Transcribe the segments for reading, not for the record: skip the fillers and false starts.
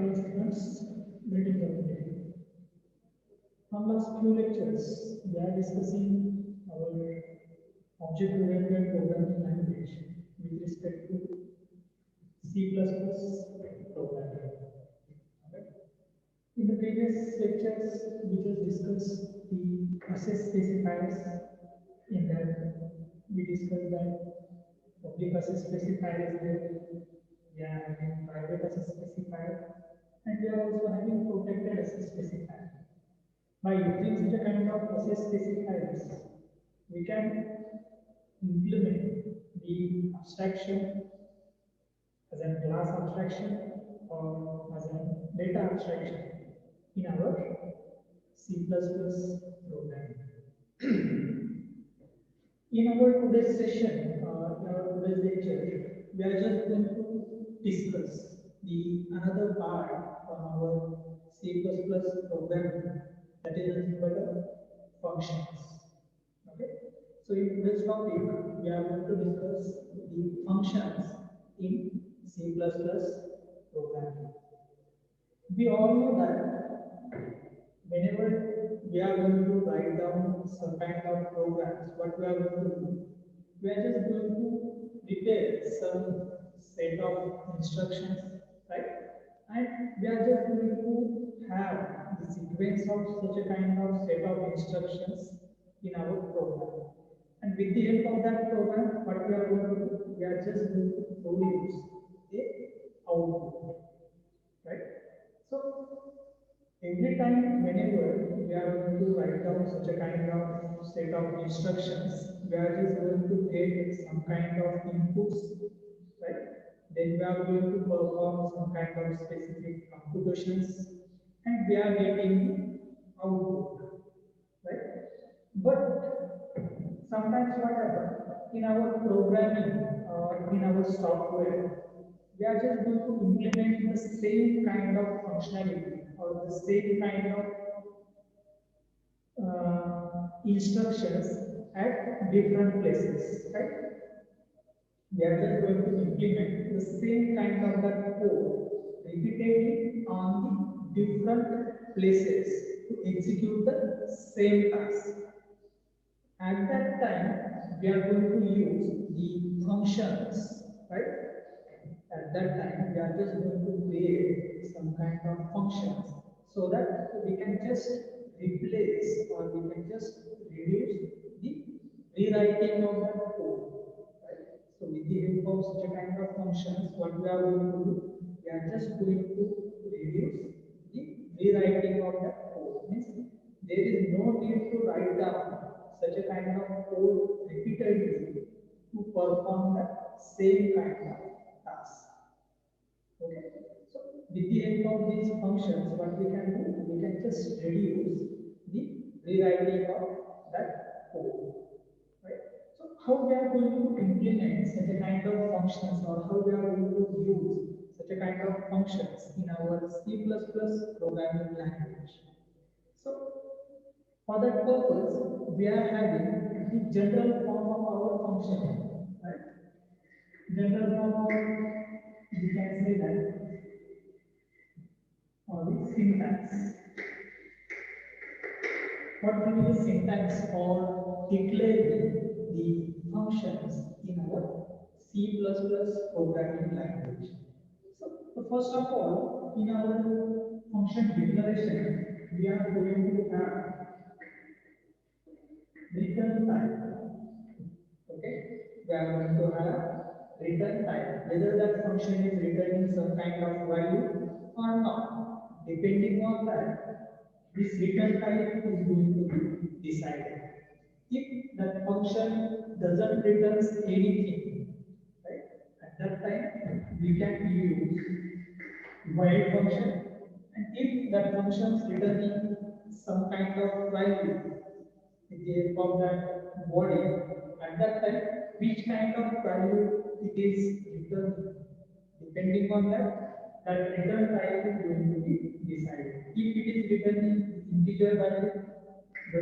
Hello students, greetings of the day. From last few lectures, we are discussing our object-oriented programming language with respect to C++ programming. Okay. In the previous lectures, we just discussed the access specifiers. In that, we discussed that public access specifier is there. We are having private access specifier, and we are also having protected access specifier. By using such a kind of access specifiers, we can implement the abstraction as a class abstraction or as a data abstraction in our C++ programming. In our today's session, in our today's lecture, we are just going to discuss the another part from our C++ programming, that is nothing but functions. Okay. So in today's topic, we are going to discuss the functions in C++ programming. We all know that whenever we are going to write down some kind of programs, what we are going to do, we are just going to prepare some set of instructions, right? And we are just going to have the sequence of such a kind of set of instructions in our program. And with the help of that program, what we are going to do, we are just going to produce a output, right? So every time whenever we are going to write down such a kind of set of instructions, we are just going to take some kind of inputs, right? Then we are going to perform some kind of specific computations, and we are getting output, right? But sometimes what happens in our programming or in our software, we are just going to implement the same kind of functionality or the same kind of instructions at different places, right? We are just going to implement the same kind of that code repeatedly on the different places to execute the same task. At that time, we are going to use the functions, right? At that time, we are just going to create some kind of functions so that we can just replace or we can just reduce the rewriting of that code. Right? So with the help of such a kind of functions, what we are going to do, we are just going to reduce the rewriting of that code. Means there is no need to write down such a kind of code repeatedly to perform the same kind of task. Okay. So with the help of these functions, what we can do, we can just reduce the rewriting of that code. Right? So how we are going to implement such a kind of functions, or how we are going to use such a kind of functions in our C++ programming language. So for that purpose, we are having the general form of our function, right? General form of, we can say that, or the syntax. What will be the syntax for declaring the functions in our C++ programming language? So first of all, in our function declaration, we are going to have return type. Okay, we are going to have return type, whether that function is returning some kind of value or not. Depending on that, this return type is going to be decided. If that function doesn't return anything, right, at that time we can use void function, and if that function is returning some kind of value with the help of that body, at that time which kind of value it is returned, depending on that, that return type is going to be decided. If it is returning integer value, the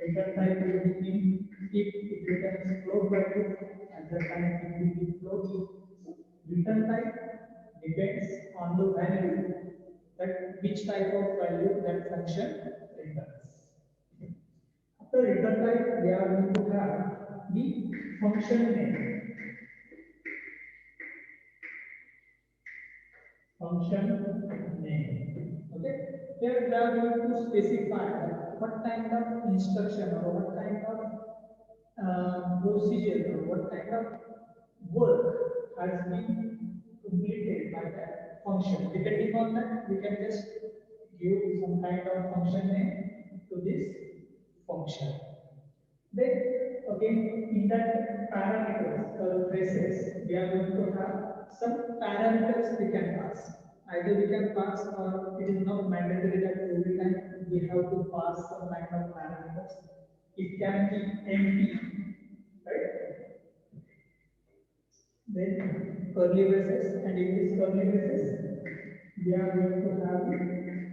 return type will be int. If it returns float value, at that time it will be float. So return type depends on the value that which type of value that function returns. After return type, we are going to have the function name. Function name. Okay. Here we are going to specify what kind of instruction or what kind of procedure or what kind of work has been completed by that function. Depending on that, we can just give some kind of function name to this function. Then again, in that parameters or traces, we are going to have some parameters we can pass. Either we can pass or it is not mandatory that every time we have to pass some kind of parameters. It can be empty, right? Then curly braces, and in this curly braces, we are going to have the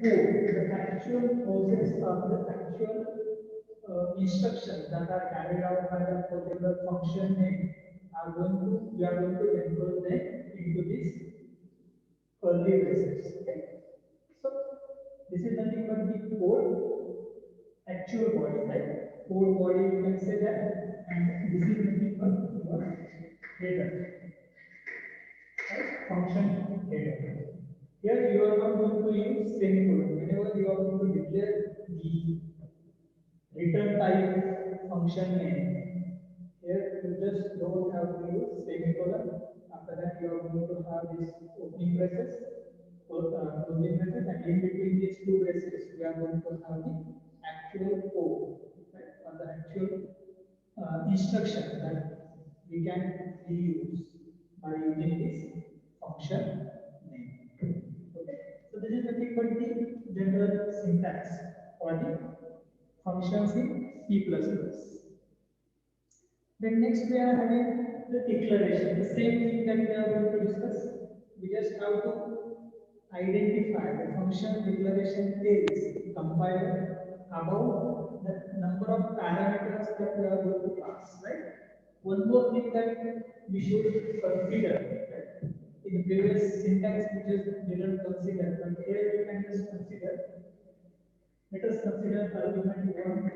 code, the actual process of the actual instructions that are carried out by that particular function name we are going to encode them into this curly braces. Okay? So this is nothing but the code actual body, right? Code body you can say that, and this is nothing but your header, right? Function header. Here you are not going to use semicolon. Whenever you are going to declare the return type function name, here you just don't have to use semicolon. After that you are going to have this opening braces or closing braces, and in between these two braces we are going to have the actual code, right? Or the actual instruction that we can reuse by using this function name. Okay. So this is nothing but the general syntax for the functions in C++. Then next we are having the declaration, the same thing that we are going to discuss. We just have to identify the function declaration is compiler about the number of parameters that we are going to pass, right? One more thing that we should consider, right? In the previous syntax we just didn't consider, but here we can just consider. Let us consider argument 1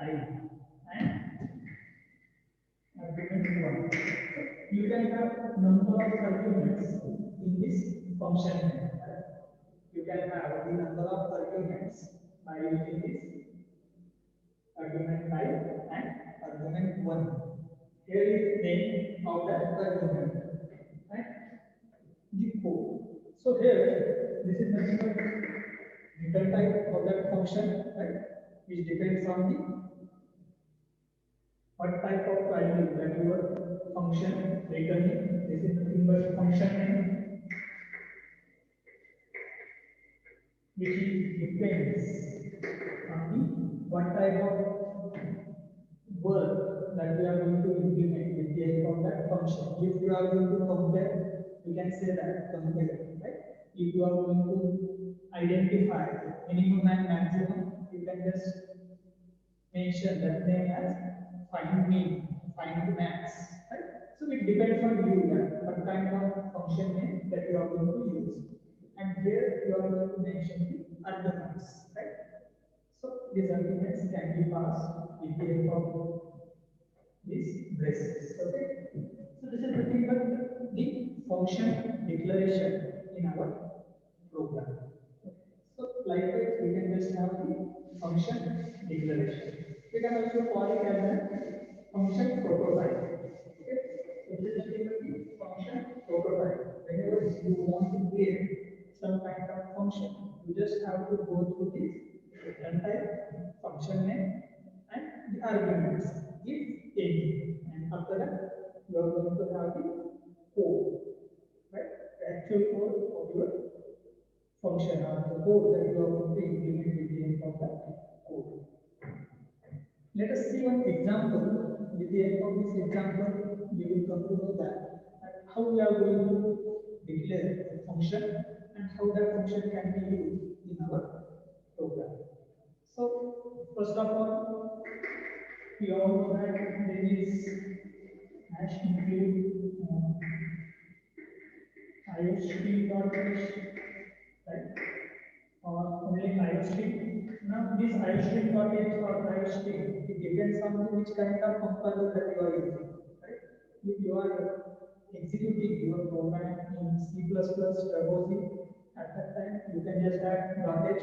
I and argument 1. You can have number of arguments in this function. You can have the number of arguments by using this argument 5 and argument 1. Here is name of that argument, right? The code. So here, this is nothing but return type of that function, right? Which depends on the what type of value that your function returning. This is nothing but function name, which depends on the what type of work that we are going to implement with the help of that function. If you are going to compare, you can say that compare, right? If you are going to identify minimum and maximum, you can just mention that name as find mean, find max, right? So it depends on you that what kind of function name that you are going to use. And here you are going to mention the arguments, right? So these arguments can be passed with the help of these braces. Okay. So this is nothing but the function declaration in our program. So likewise, we can just have the function declaration. We can also call it as a function prototype. Okay. So this is nothing but the function prototype. Whenever you want to create some kind of function, you just have to go through this return type, function name, and the arguments, if any. And after that, you are going to have the code, right? The actual code of your function or the code that you are going to implement with the help of that code. Let us see one example. With the help of this example, we will come to know that how we are going to declare a function and how that function can be used in our program. So, first of all, we all know that there is hash include ISP.h, right? Now, this iostream package or iostream, it depends on which kind of compiler that you are using, right? If you are executing your program in C++ Turbo, at that time you can just add .h.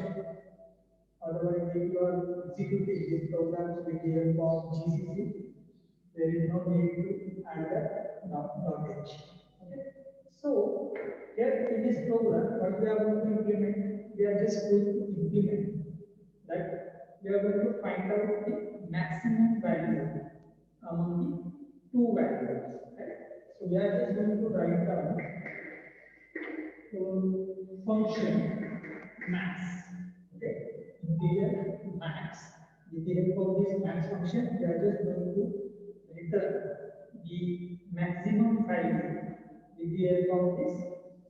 Otherwise, if you are executing these programs with the help of GCC, there is no need to add that .h. Okay. So here in this program, what we are going to implement, we are just going to implement that we are going to find out the maximum value among the two values. Right? So we are just going to write down function max. Okay, integer max. With the help of this max function, we are just going to return the maximum value with the help of this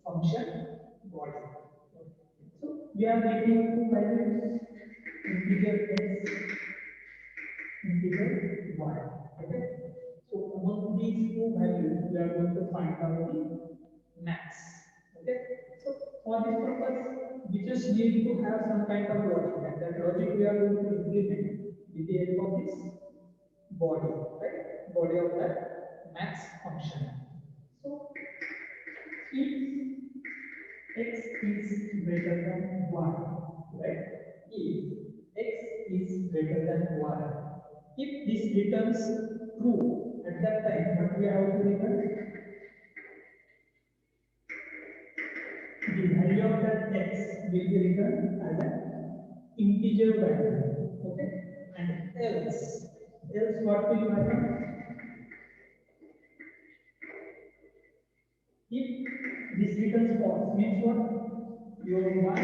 function body. So we are making two values, integer x, integer y. Okay. So among these two values, we are going to find out the max. Okay. So for this purpose, we just need to have some kind of logic, and that logic we are going to implement with the help of this body, right? Body of that max function. So if x is greater than 1, right? If x is greater than 1, if this returns true, at that time, what we have to return? The value of that x will be returned as an integer value. Okay? And else what will happen? If this returns false, means what? Your y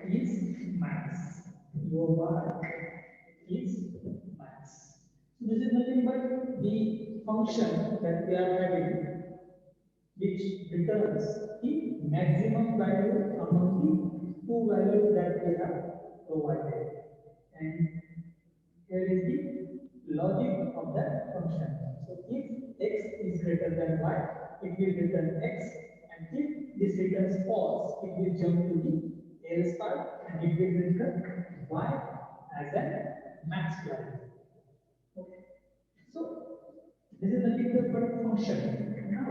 is max. Your y is max. So this is nothing but the function that we are having, which returns the maximum value among the two values that we have provided. And here is the logic of that function. So if x is greater than y, it will return x, and if this returns false, it will jump to the else part and it will return y as a max value. Okay. So this is nothing but a function. Now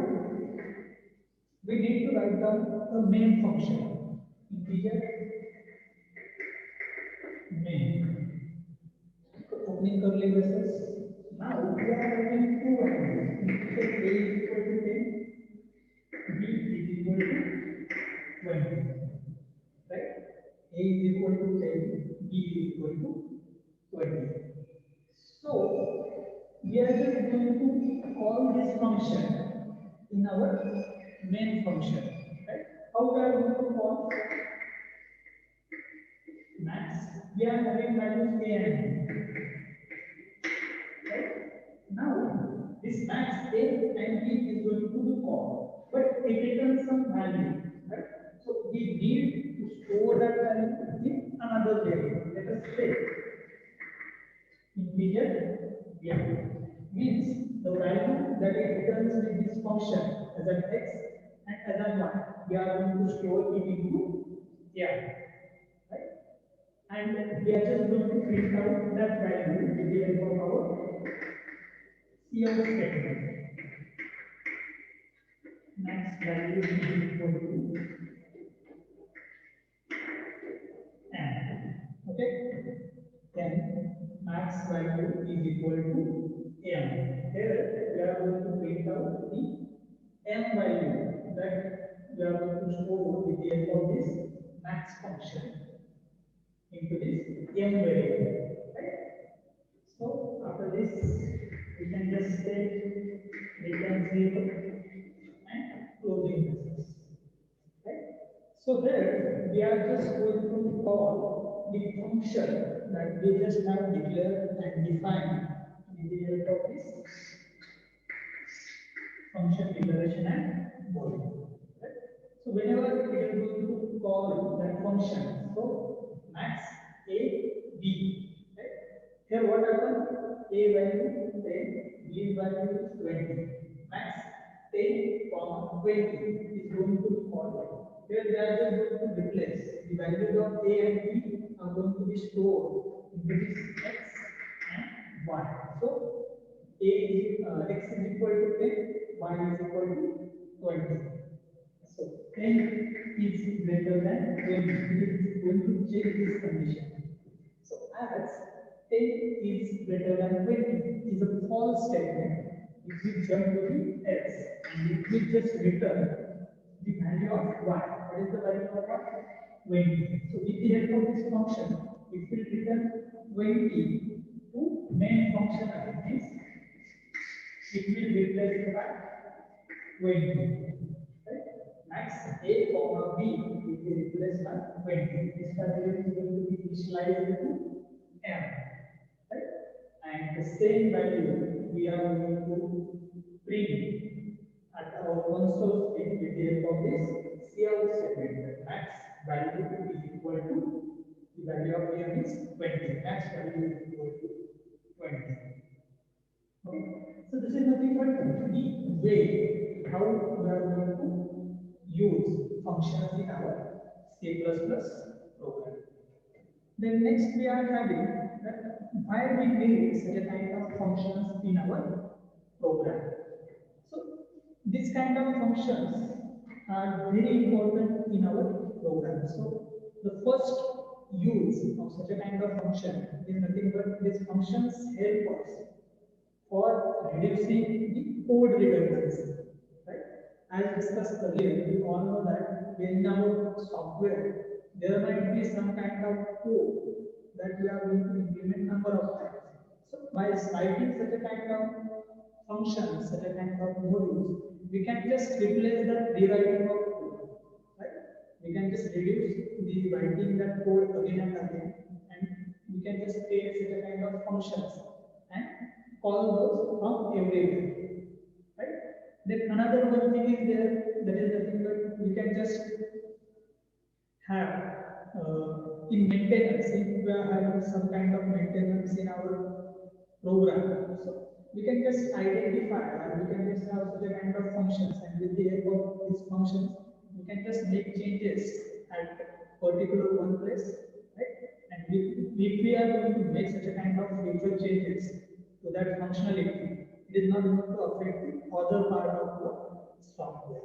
we need to write down a main function, integer main. Opening curly braces. Now we are having two values. Integer a is equal to 10, b is equal to 20. Right? A is equal to 10, b is equal to 20. So we are just going to call this function in our main function. Right? How we are going to call max? We are having values a and b. Right? Now this max a and b is going to be called, but it returns some value. Right? So we need to store that value in another variable. Let us say integer m means the value that it returns with this function as an x and as an y. We are going to store it into m. Right? And we are just going to print out that value with the help of our cout statement. Max value is equal to n. Okay? Then max value is equal to m. Here we are going to print out the m value that we are going to store with the help of this max function into this m variable. Right? So after this, we can just say return 0 and closing braces. Right? So here we are just going to call the function that we just have declared and defined with the help of this function declaration and body. Right? So whenever we are going to call that function, so max a b. Right? Here what happens? A value 10, b value is 20. Max 10, 20 is going to be called here we are just going to replace the values of a and b are going to be stored in this x and y. So x is equal to 10, y is equal to 20. So 10 is greater than 20. It is going to check this condition. So as 10 is greater than 20 is a false statement. If we jump to the else, and if we just return the value of y. What is the value of y? 20. So with the help of this function, it will return 20 to main function again. Means it will replace the by 20. Right? Max a comma b will be replaced by 20. This value is going to be initialized to m. Right? And the same value we are going to print at our console screen with the help of this cout statement. Max value is equal to the value of m is 20. Max value is equal to 20. Okay. So this is nothing but the way how we are going to use functions in our C++ program. Then next we are having that why we need such a kind of functions in our program. So this kind of functions are very important in our program. So the first use of such a kind of function is nothing but these functions help us for reducing the code redundancy. Right? As discussed earlier, we all know that in our software there might be some kind of code that we are going to implement number of times. So by writing such a kind of function, such a kind of modules, we can just replace the rewriting of code. Right? We can just reduce the writing that code again and again, and we can just create such a kind of functions and call those from everywhere. Right? Then another one thing is there, that is the thing that we can just have in maintenance. If we are having some kind of maintenance in our program, so we can just identify and we can just have such a kind of functions, and with the help of these functions we can just make changes at particular one place, right? And if we are going to make such a kind of future changes to that functionality, it is not going to affect the other part of the software.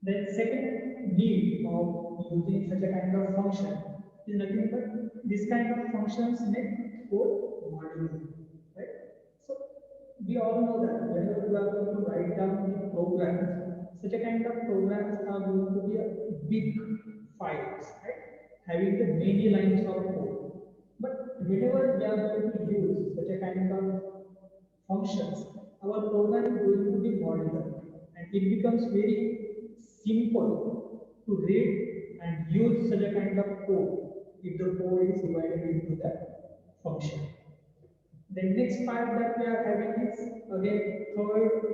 The second need of using such a kind of function is nothing but this kind of functions make code modular. Right? So we all know that whenever we are going to write down the programs, such a kind of programs are going to be a big files, right? Having the many lines of code. But whenever we are going to use such a kind of functions, our program is going to be modular, and it becomes very simple to read and use such a kind of code if the code is divided into that function. The next part that we are having is again third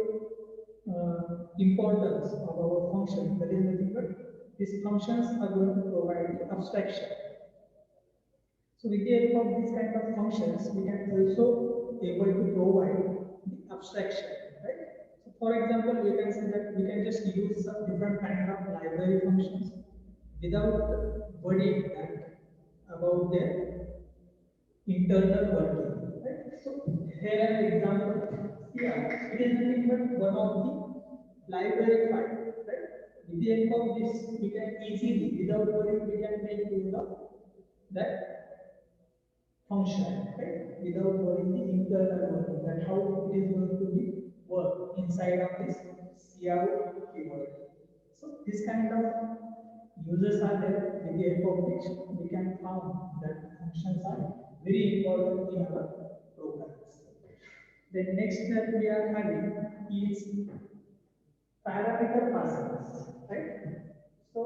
importance of our function, that is nothing but these functions are going to provide abstraction. So with the help of these kind of functions, we can also able to provide the abstraction, right? So for example, we can say that we can just use some different kind of library functions without worrying that about their internal working, right? So here an example, here it is nothing but one of the library file, right? With the help of this, we can easily, without worrying, we can make use of that function, right? Without worrying the internal working, that how it is going to be work inside of this cout keyword. So this kind of users are there, with the help of which we can found that functions are very important in our programs. The next that we are having is parameter passings, right? So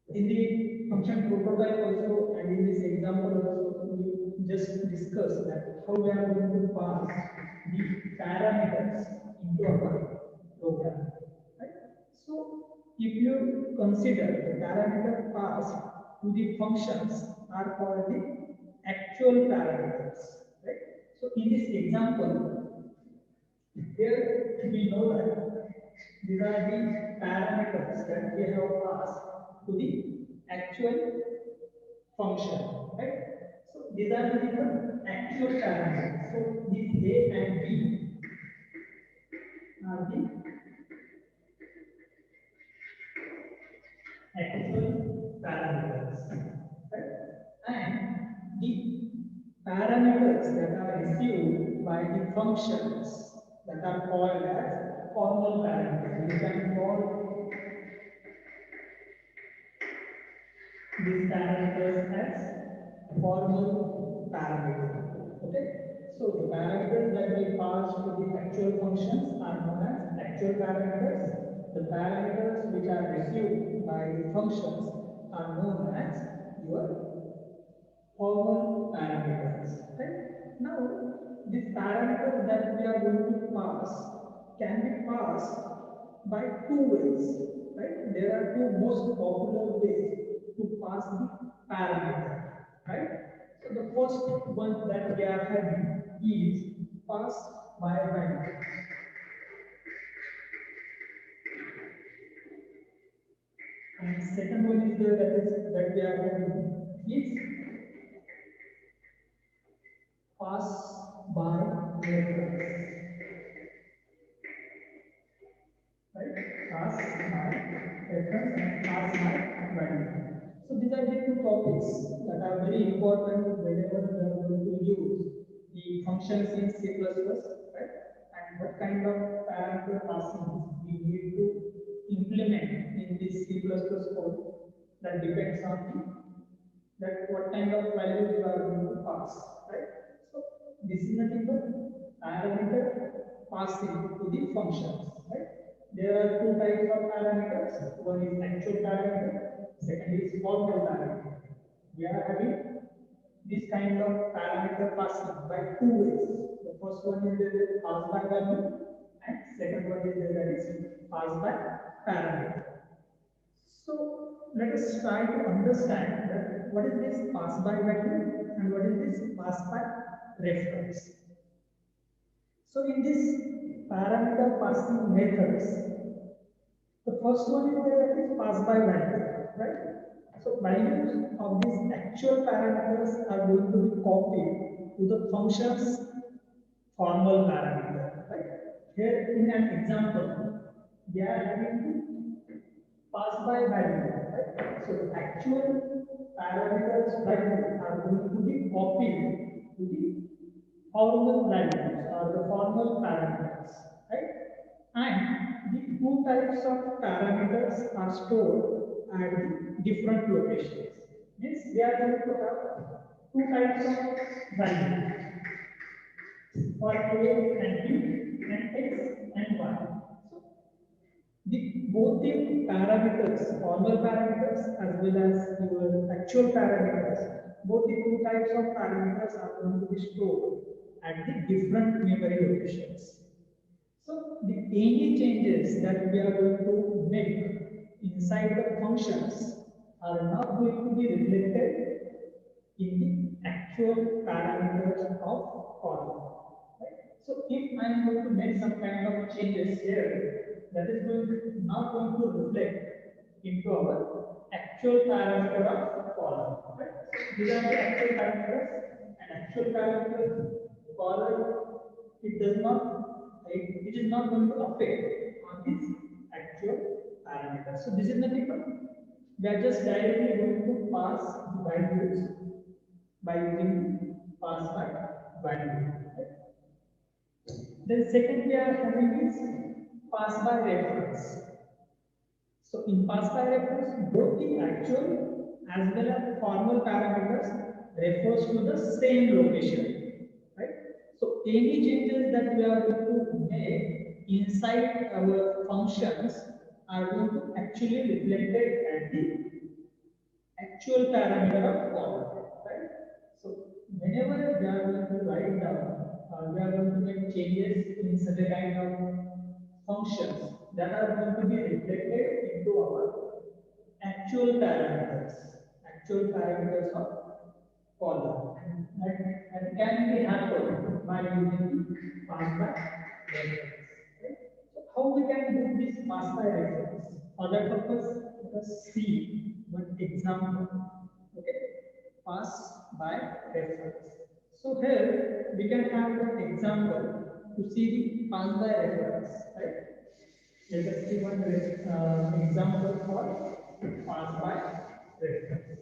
in the function prototype also, and in this example also, we just discussed that how we are going to pass the parameters into our program, right? So if you consider the parameter passed to the functions are called the actual parameters, right? So in this example, here we know that These are the parameters that we have passed to the actual function, right? So these are the actual parameters. So these A and B are the actual parameters, right? And the parameters that are received by the functions that are called as formal parameters. You can call these parameters as formal parameters. Okay, so the parameters that we pass to the actual functions are known as actual parameters. The parameters which are received by the functions are known as your formal parameters. Right? Now, these parameters that we are going to pass can be passed by two ways. Right? There are two most popular ways to pass the parameter. Right? So the first one that we are having is pass by value. And second one is that we are having is pass by reference. Right? Pass by reference and pass by value. So these are the two topics that are very important whenever we are going to use the functions in C++, right? And what kind of parameter passing we need to implement in this C++ code that depends on that what kind of values you are going to pass, right? So this is nothing but parameter passing to the functions, right? There are two types of parameters. One is actual parameter, second is formal parameter. We are having this kind of parameter passing by two ways. The first one is the pass by value, and second one is that is pass by parameter. So let us try to understand that what is this pass by value and what is this pass by reference. So in this parameter passing methods, the first one is that is pass by value, right? So values of these actual parameters are going to be copied to the function's formal parameter, right? Here in an example, we are having pass by value, right? So the actual parameters value are going to be copied to the formal values or the formal parameters, right? And the two types of parameters are stored at the different locations. Means we are going to have two types of values for A and B and X and Y. So both the parameters, formal parameters as well as your actual parameters, both the two types of parameters are going to be stored at the different memory locations. So the any changes that we are going to make inside the functions are not going to be reflected in the actual parameters of column. Right? So if I am going to make some kind of changes here, that is going to not going to reflect into our actual parameter of column. Right? So these are the actual parameters, and actual parameters column it does not it is not going to affect on this actual parameter. So this is nothing but we are just directly going to pass the values by using pass by value. Then second we are having is pass by reference. So in pass by reference, both the actual as well as formal parameters refers to the same location, right? So any changes that we are going to make inside our functions are going to actually reflected at the actual parameter of column, right? So whenever we are going to write down, we are going to make changes in such a kind of functions that are going to be reflected into our actual parameters of column, and that can be happened by using pass by reference. Okay? So how we can do this pass by reference? For that purpose, let us see one example. Okay, pass by reference. So here we can have an example to see the pass by reference, right? Let us see one example for pass by reference.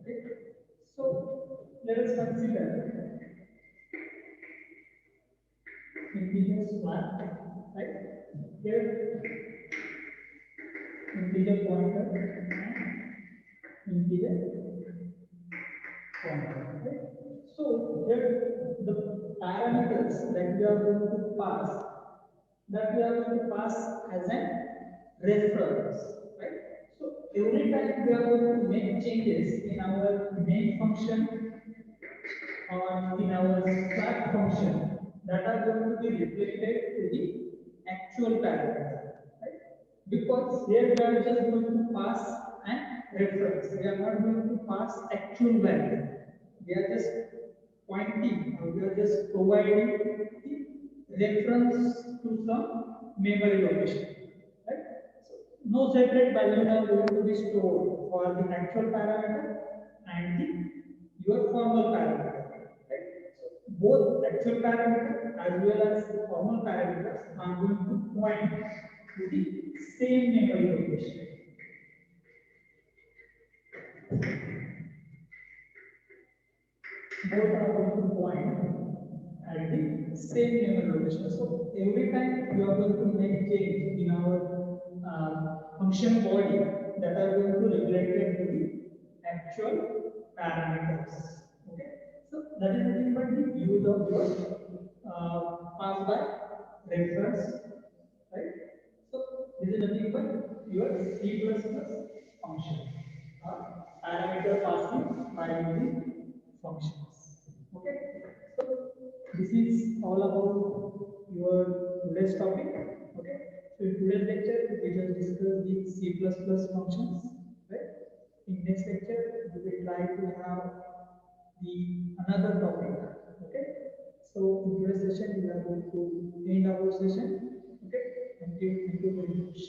Okay. So let us consider integers flat, right? Here integer pointer and integer pointer. Right? So here the parameters that we are going to pass, as a reference, right? So every time we are going to make changes in our main function or in our flat function, that are going to be reflected to the actual parameter, right? Because here we are just going to pass an reference. We are not going to pass actual value. We are just pointing, or we are just providing the reference to some memory location, right? So no separate values are going to be stored for the actual parameter and your formal parameter, right? So both actual parameter as well as formal parameters are going to point to the same memory location. Both are going to point at the same memory location. So every time you are going to make change in our function body, that are going to relate to the actual parameters. Okay. So that is nothing but the use of your pass by reference, right? So this is nothing but your C++ function, parameter passing by using functions. Okay. So this is all about your today's topic. Okay. So in today's lecture, we just discussed the C++ functions. Right. In next lecture, we will try to have the another topic. Okay. So in today's session, we are going to end our session. Okay. Thank you very much.